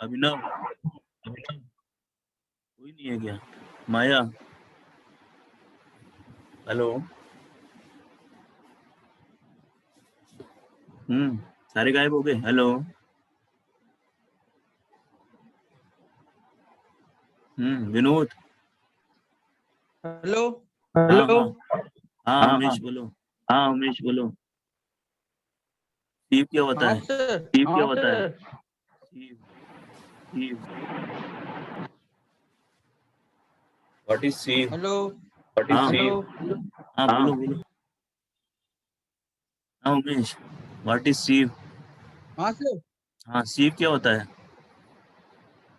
अभिनव, कोई नहीं है क्या? माया, हेलो। सारे गायब हो गए। Hello. Vinod. Hello hello. Hello. हाँ उमेश बोलो। हाँ उमेश बोलो। सीव क्या होता हाँ है? सर। सीव क्या होता है? Sieve. What is sieve? Hello हाँ हेलो। हाँ बोलो बोलो। हाँ उमेश, व्हाट इज सीव? हाँ सर। हाँ सीव क्या होता है?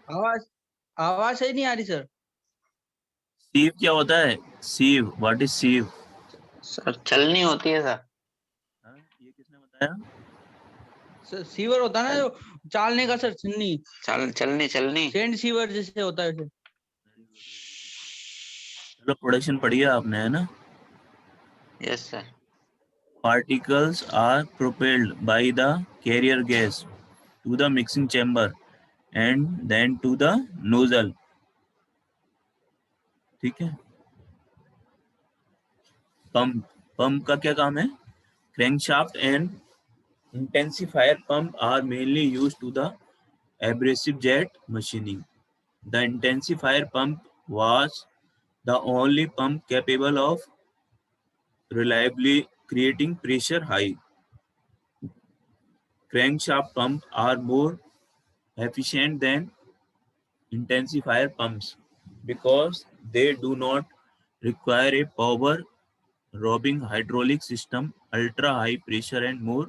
आवाज आवाज सही नहीं आ रही सर। सीव क्या होता है? Sieve, what is सीव? सर चलनी होती है सर। ये किसने बताया? सर सीवर होता है ना जो चालने का सर, छन्नी। चलनी चलनी। सेंड सीवर जैसे होता है सर। चलो प्रोडक्शन पढ़िए आपने, है ना? Yes sir. Particles are propelled by the carrier gas to the mixing chamber and then to the nozzle. ठीक है। पंप का क्या काम है? Crankshaft and intensifier pump are mainly used to the abrasive jet machining. The intensifier pump was the only pump capable of reliably creating pressure high. Crankshaft pumps are more efficient than intensifier pumps because they do not require a power robbing hydraulic system, ultra high pressure and more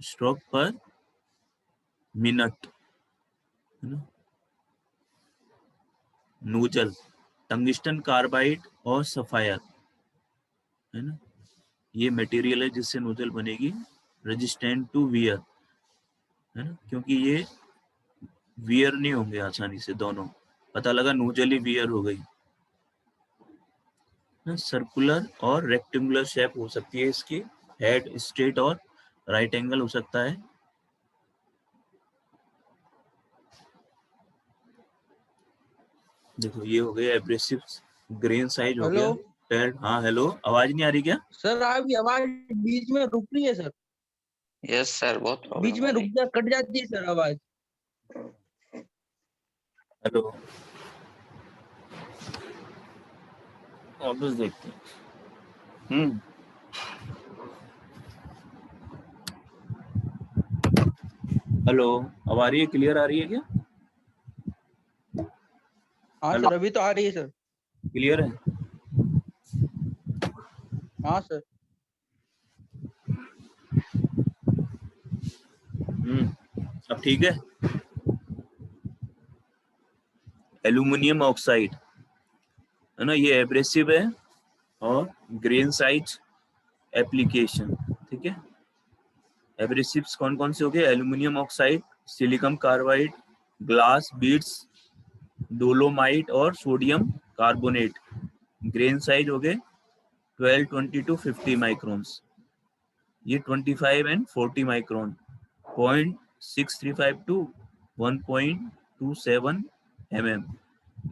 stroke per minute. है ना? Nozzle, tungsten carbide और sapphire, है ना? ये material है जिससे nozzle बनेगी resistant to wear, है ना? क्योंकि ये वियर नहीं होंगे आसानी से दोनों। पता लगा नोजल ही वियर हो गई। सर्कुलर और रेक्टेंगुलर शेप हो सकती है इसकी। हेड स्ट्रेट और राइट एंगल हो सकता है। देखो ये हो गया एब्रेसिव, ग्रेन साइज हो हेलो गया। पैड, हाँ हेलो, आवाज नहीं आ रही क्या? सर, आपकी आवाज बीच में रुक रही है सर। यस सर, बहुत बीच प्रॉब्लम में हो रुक रही। जा, कट जाती है सर आवाज। हेलो, वापस देखते हैं। हेलो, अब आ रही है? क्लियर आ रही है क्या? हाँ हेलो, सर, अभी तो आ रही है सर। क्लियर है? हाँ सर। अब ठीक है। एल्यूमिनियम ऑक्साइड, है ना, ये एब्रेसिव है और ग्रेन साइज एप्लीकेशन। ठीक है। एब्रेसिव्स कौन कौन से हो गए? Aluminium oxide, silicon carbide, glass beads, dolomite और सोडियम कार्बोनेट। ग्रेन साइज हो गए 12, 20 to 50 माइक्रोन्स। ये 25 एंड 40 माइक्रोन, 0.635 to 1.27 mm।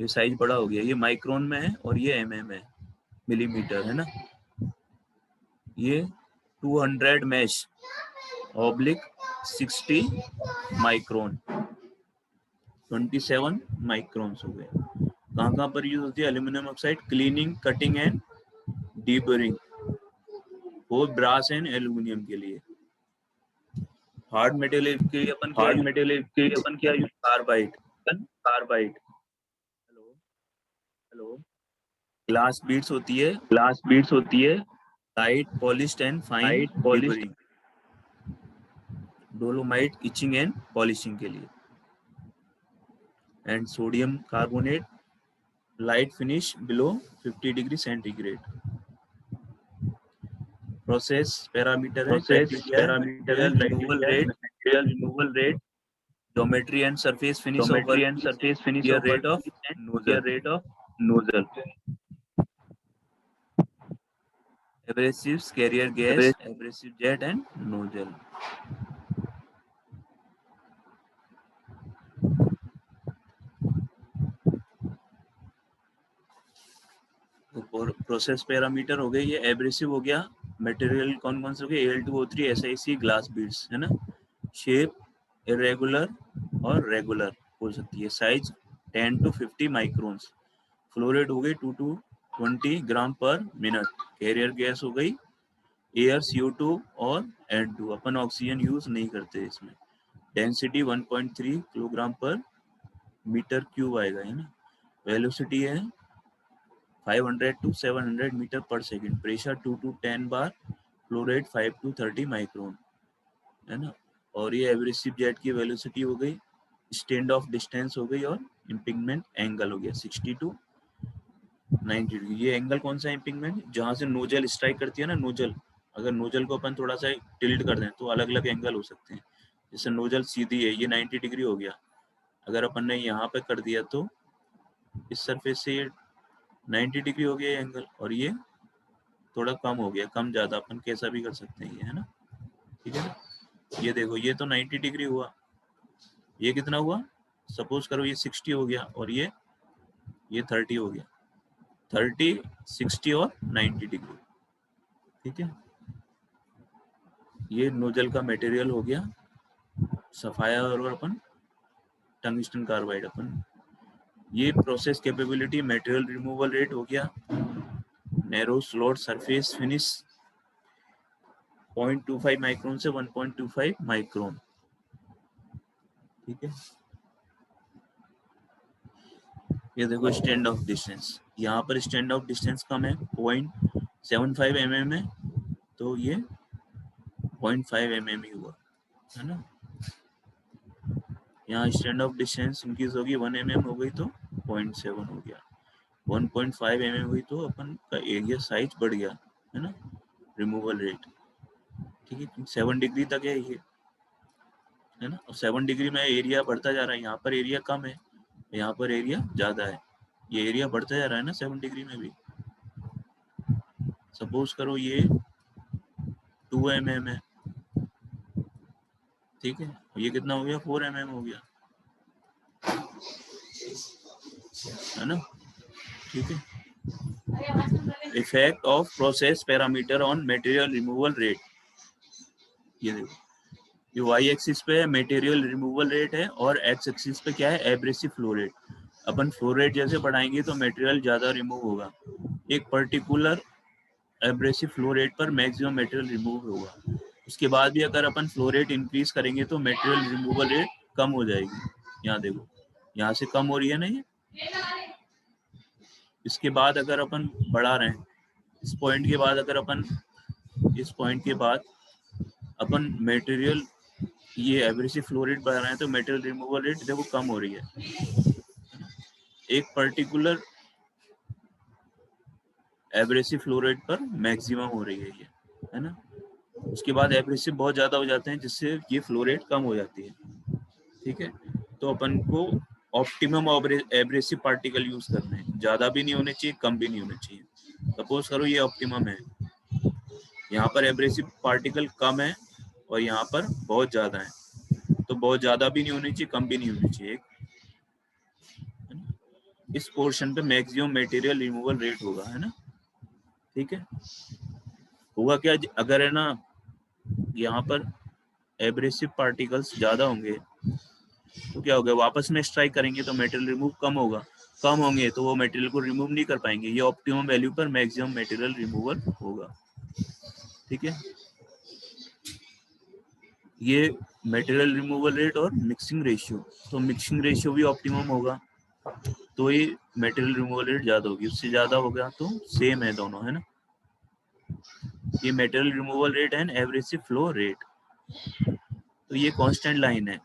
ये साइज बड़ा हो गया। ये माइक्रोन में है और ये mm है, मिलीमीटर, है ना। ये 200 मैश ऑब्लिक 60 माइक्रोन, 27 माइक्रोन्स हो गए। कहाँ पर यूज होती है aluminium oxide? Cleaning, cutting and deburring, वो ब्रास एंड एल्यूमिनियम के लिए। हार्ड मटेरियल के लिए अपन क्या use? Carbide. Hello hello. Glass beads होती है, light polished and fine deburring. Dolomite etching and polishing के लिए। And sodium carbonate light finish below 50 degree centigrade. Process parameter है criteria, material removal rate, geometry and surface finish of workpiece, tear rate of nozzle, abrasives, carrier gas, abrasive jet and nozzle. तो process parameter हो गए, ये abrasive हो गया, material कौन कौन से हो गए, Al2O3 SiC ग्लास बीड्स है ना, शेप इरेगुलर और रेगुलर हो सकती है, साइज 10 to 50 माइक्रोन्स, फ्लोरेट हो गई 2 to 20 ग्राम पर मिनट, कैरियर गैस हो गई एयर CO2 और N2, अपन ऑक्सीजन यूज नहीं करते इसमें, डेंसिटी 1.3 किलोग्राम पर मीटर क्यूब आएगा है ना, वेलोसिटी है 500 to 700 मीटर पर second, pressure 2 to 10 bar, flow rate 5 to 30 micron है ना, और ये एब्रेसिव जेट की वेलोसिटी हो गई, स्टैंड ऑफ डिस्टेंस हो गई, और इम्पिंगमेंट एंगल हो गया 60 to 90 डिग्री। ये एंगल कौन सा इम्पिंगमेंट, जहाँ से नोजल स्ट्राइक करती है ना, नोजल, अगर नोजल को अपन थोड़ा सा टिल्ट कर दें तो अलग अलग एंगल हो सकते हैं, जैसे नोजल सीधी है ये 90 डिग्री हो गया, अगर अपन ने यहाँ पे कर दिया तो इस सरफेस से ये 90 डिग्री हो गया एंगल, और ये थोड़ा कम हो गया, कम ज़्यादा अपन कैसा भी कर सकते हैं ये है ना, ठीक है ना, ये देखो ये तो 90 डिग्री हुआ, ये कितना हुआ, सपोज करो ये 60 हो गया, और ये 30 हो गया, 30, 60 और 90 डिग्री, ठीक है। ये नोजल का मटेरियल हो गया सफायर और अपन टंगस्टन कार्बाइड अपन, ये process capability, material removal rate हो गया, narrow slot surface finish 0.25 micron से 1.25 माइक्रोन, ठीक है। ये देखो स्टैंड ऑफ डिस्टेंस, यहाँ पर स्टैंड ऑफ डिस्टेंस कम है 0.75 mm है, तो ये 0.5 mm ही हुआ है ना, यहाँ स्टैंड ऑफ डिस्टेंस इंक्रीज होगी 1 mm हो गई तो 0.7 हो गया, 1.5 mm हुई तो अपन का एरिया साइज बढ़ गया है ना, रिमूवल रेट, ठीक है, 7 डिग्री तक है ये है ना, और 7 डिग्री में एरिया बढ़ता जा रहा है, यहाँ पर एरिया कम है, यहाँ पर एरिया ज्यादा है, ये एरिया बढ़ता जा रहा है ना 7 डिग्री में भी, सपोज करो ये 2 mm है, ठीक है, ये कितना हो गया 4 mm हो गया है ना, ठीक है। Effect of process parameter on material removal rate, ये देखो ये वाई एक्सिस पे मटेरियल रिमूवल रेट है, और एक्स एक्सिस पे क्या है, एब्रेसिव फ्लो रेट, अपन फ्लो रेट जैसे बढ़ाएंगे तो मटेरियल ज्यादा रिमूव होगा, एक पर्टिकुलर एब्रेसिव फ्लो रेट पर मैक्सिमम मटेरियल रिमूव होगा, उसके बाद भी अगर अपन फ्लो रेट इंक्रीज करेंगे तो मटेरियल रिमूवल रेट कम हो जाएगी, यहाँ देखो यहाँ से कम हो रही है ना ये, इसके बाद अगर अपन बढ़ा रहे हैं, इस पॉइंट के बाद अगर अपन इस पॉइंट के बाद अपन मटेरियल ये एब्रेसिव फ्लो रेट बढ़ा रहे हैं तो मटेरियल रिमूवल रेट देखो कम हो रही है, एक पर्टिकुलर एब्रेसिव फ्लो रेट पर मैक्सिमम हो रही है ये है ना, उसके बाद एब्रेसिव बहुत ज्यादा हो जाते हैं जिससे ये फ्लो रेट कम हो जाती है, ठीक है। तो अपन को ऑप्टिमम एब्रेसिव पार्टिकल यूज करना है, ज्यादा भी नहीं होने चाहिए कम भी नहीं होने चाहिए, सपोज करो ये ऑप्टिमम है, यहाँ पर एब्रेसिव पार्टिकल कम है और यहाँ पर बहुत ज्यादा है, तो बहुत ज्यादा भी नहीं होनी चाहिए कम भी नहीं होनी चाहिए, इस पोर्शन पे मैक्सिमम मटेरियल रिमूवल रेट होगा है ना, ठीक है। होगा क्या, अगर है ना यहाँ पर एब्रेसिव पार्टिकल्स ज्यादा होंगे तो क्या होगा, वापस में स्ट्राइक करेंगे तो मटेरियल रिमूव कम होगा, कम होंगे तो वो मटेरियल को रिमूव नहीं कर पाएंगे, ये ऑप्टिमम वैल्यू पर मैक्सिमम मटेरियल रिमूवल होगा, ठीक है। ये मटेरियल रिमूवल रेट और मिक्सिंग रेशियो, तो मिक्सिंग रेशियो भी ऑप्टिमम होगा तो ये मटेरियल रिमूवल रेट ज्यादा होगी, उससे ज्यादा होगा तो सेम है दोनों है ना, ये material removal rate and abrasive flow rate, तो ये कांस्टेंट लाइन है,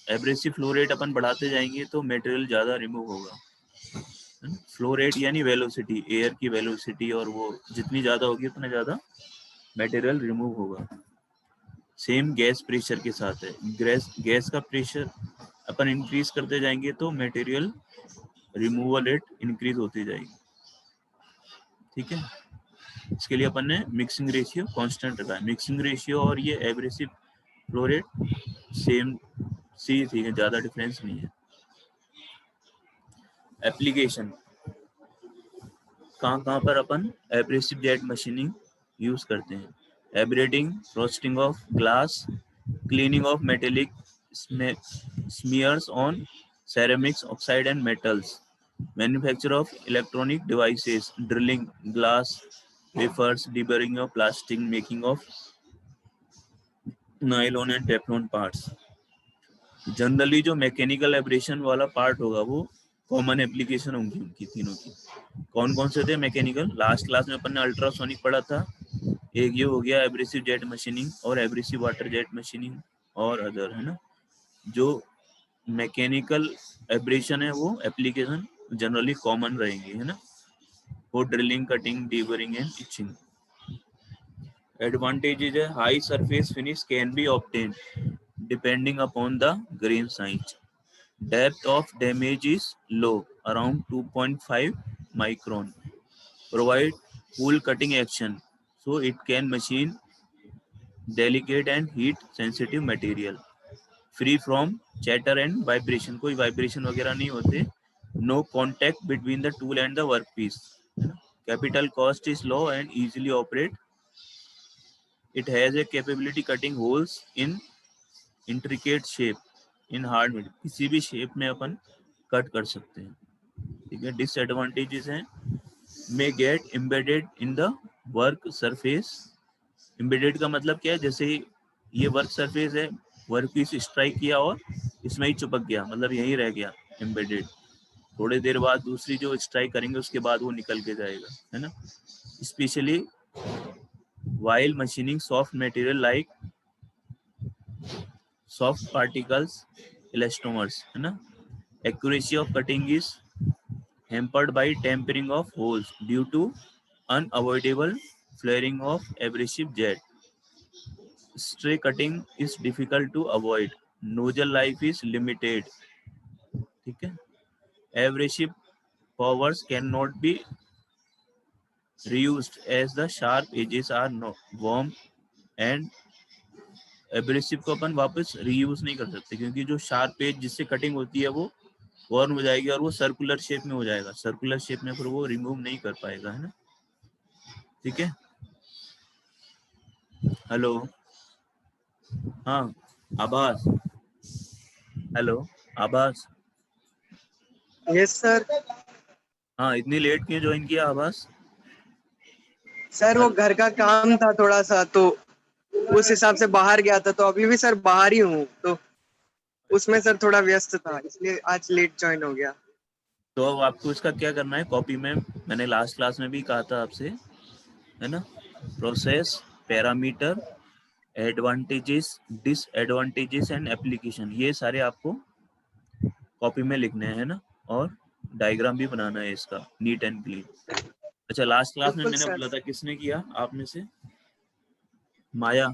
एब्रेसिव फ्लो रेट अपन बढ़ाते जाएंगे तो मटेरियल ज्यादा रिमूव होगा, फ्लो रेट यानी वेलोसिटी, एयर की वेलोसिटी, और वो जितनी ज्यादा होगी उतना ज्यादा मटेरियल रिमूव होगा, सेम गैस प्रेशर के साथ है, गैस का प्रेशर अपन इंक्रीज करते जाएंगे तो मटेरियल रिमूवल रेट इंक्रीज होती जाएगी, ठीक है। इसके लिए अपन ने मिक्सिंग रेशियो कांस्टेंट रखा है, मिक्सिंग रेशियो और ये एब्रेसिव फ्लो रेट सेम सी थी, ज्यादा डिफरेंस नहीं है। एप्लीकेशन, कहाँ पर अपन एब्रेसिव जेट मशीनिंग यूज करते हैं? Abrading, roasting of glass, cleaning of metallic smears on ceramics, oxide and metals, manufacture of electronic devices, drilling glass wafers, deburring of plastic, making of nylon and teflon parts. Generally जो mechanical abrasion वाला part होगा वो common application होंगी उनकी तीनों की। कौन कौन से थे मैकेनिकल? लास्ट क्लास में अपन ने अल्ट्रासोनिक पढ़ा था, एक ये हो गया एब्रेसिव जेट मशीनिंग और एब्रेसिव वाटर जेट मशीनिंग और अदर, है ना। जो मैकेनिकल एब्रेशन है वो एप्लीकेशन जनरली कॉमन रहेंगे, है ना, for drilling, cutting, deburring and etching. Advantages है, high surface finish can be obtained depending upon the grain size. Depth of damage is low, around 2.5 micron. Provide cool cutting action, so it can machine delicate and heat sensitive material. Free from chatter and vibration, कोई vibration वगैरह नहीं होते. No contact between the tool and the workpiece. Capital cost is low and easily operate. It has a capability cutting holes in intricate shape in hard metal, किसी भी shape में अपन cut कर सकते हैं, ठीक है। डिसएडवांटेजेस हैं, may get embedded in the work surface. embedded का मतलब क्या है? जैसे ये वर्क सरफेस है, वर्क पीस स्ट्राइक किया और इसमें ही चिपक गया, मतलब यहीं रह गया embedded। थोड़ी देर बाद दूसरी जो स्ट्राइक करेंगे उसके बाद वो निकल के जाएगा, है ना। Specially while machining soft material like soft particles, elastomers, है ना। Accuracy of cutting is hampered by tempering of holes due to unavoidable flaring of abrasive jet. Stray cutting is difficult to avoid. Nozzle life is limited, ठीक है। Abrasive powers cannot be reused as the sharp edges are warm and abrasive को अपन वापस reuse नहीं कर सकते क्योंकि जो sharp as जिससे कटिंग होती है वो वार्म हो जाएगी और वो सर्कुलर शेप में हो जाएगा, सर्कुलर शेप में फिर वो रिमूव नहीं कर पाएगा, है ना, ठीक है। हेलो, हाँ आभास, हेलो आभास। Yes sir. हाँ, इतनी लेट क्यों ज्वाइन किया आभास? सर वो घर का काम था थोड़ा सा, तो उस हिसाब से बाहर गया था, तो अभी भी सर बाहर ही हूँ, तो उसमें सर थोड़ा व्यस्त था, इसलिए आज लेट ज्वाइन हो गया। तो अब आपको इसका क्या करना है? कॉपी में मैंने लास्ट क्लास में भी कहा था आपसे, है ना, process, parameter, advantages, disadvantages and application, ये सारे आपको कॉपी में लिखने हैं, है ना, और डायग्राम भी बनाना है इसका नीट एंड क्लीन। अच्छा, लास्ट क्लास में बिल्कुल मैंने सर। बोला था, किसने किया आप में से? माया,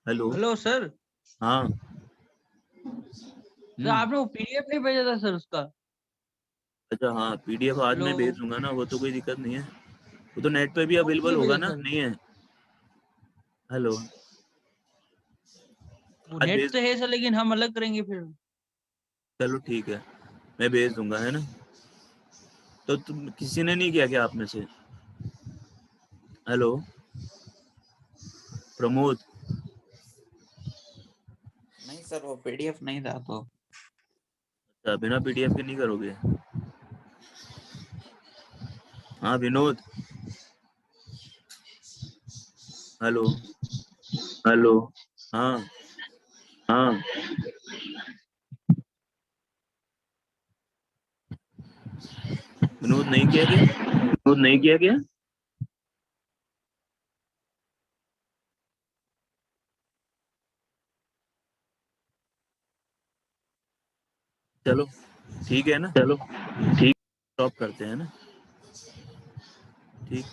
हेलो। Hello sir. हाँ सर आपने वो पीडीएफ नहीं भेजा था सर उसका? अच्छा, हाँ पीडीएफ आज मैं हेलो, भेज दूंगा ना, वो तो कोई दिक्कत नहीं है, वो तो नेट पे भी कॉपी अवेलेबल क्यों होगा भेजा ना, सर? नहीं है? हेलो, वो आज नेट भेज, तो है सर, लेकिन हम अलग करेंगे फिर। चलो ठीक है, मैं भेज दूंगा, है ना। तो तुम किसी ने नहीं किया क्या आप में से? हेलो प्रमोद, नहीं सर, वो पीडीएफ नहीं था तो। अच्छा बिना पीडीएफ के नहीं करोगे? हाँ विनोद, हेलो, हेलो। हाँ हाँ विनोद, नहीं किया क्या? वो नहीं किया क्या? चलो ठीक है ना, चलो ठीक। स्टॉप करते हैं ना, ठीक।